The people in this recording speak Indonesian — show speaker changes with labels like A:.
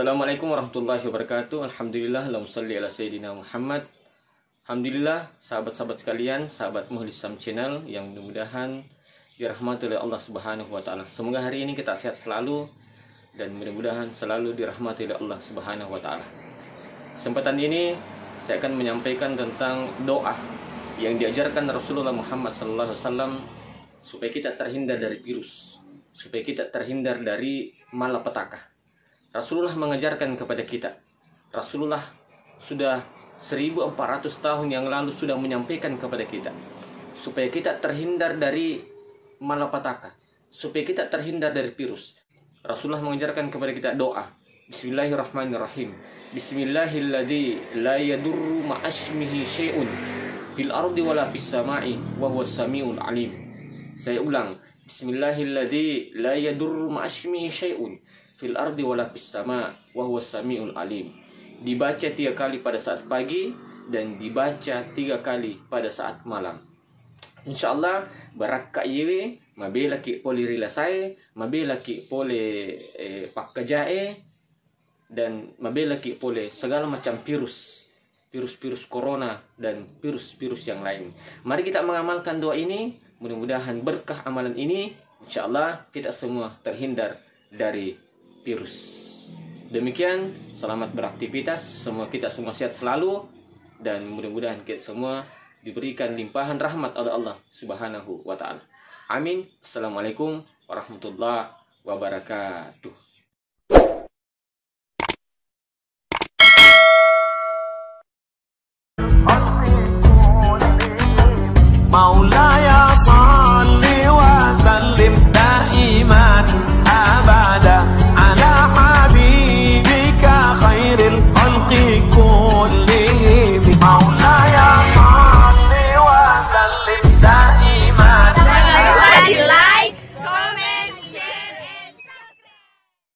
A: Assalamualaikum warahmatullahi wabarakatuh. Alhamdulillah, Allahumma sholli ala sayyidina Muhammad. Alhamdulillah, sahabat-sahabat sekalian, sahabat Muhlisam Channel yang mudah-mudahan dirahmati oleh Allah Subhanahu wa taala. Semoga hari ini kita sehat selalu dan mudah-mudahan selalu dirahmati oleh Allah Subhanahu wa taala. Kesempatan ini saya akan menyampaikan tentang doa yang diajarkan Rasulullah Muhammad SAW supaya kita terhindar dari virus, supaya kita terhindar dari malapetaka. Rasulullah mengajarkan kepada kita. Rasulullah sudah 1400 tahun yang lalu sudah menyampaikan kepada kita supaya kita terhindar dari malapetaka, supaya kita terhindar dari virus. Rasulullah mengajarkan kepada kita doa. Bismillahirrahmanirrahim. Bismillahilladzi la yadurru ma'asmihi syai'un fil ardi wala fis sama'i wa huwas samiul alim. Saya ulang. Bismillahilladzi la yadurru ma'asmihi syai'un fil ardi wala fis sama wa huwas samiul alim. Dibaca 3 kali pada saat pagi dan dibaca 3 kali pada saat malam. Insyaallah barakah yewe mabela ki poli rilasai, mabela ki pole pakkajae dan mabela ki pole segala macam virus corona dan virus yang lain. Mari kita mengamalkan doa ini, mudah-mudahan berkah amalan ini insyaallah kita semua terhindar dari virus. Demikian, selamat beraktivitas, kita semua sehat selalu dan mudah-mudahan kita semua diberikan limpahan rahmat oleh Allah Subhanahu wa taala. Amin. Assalamualaikum warahmatullahi wabarakatuh.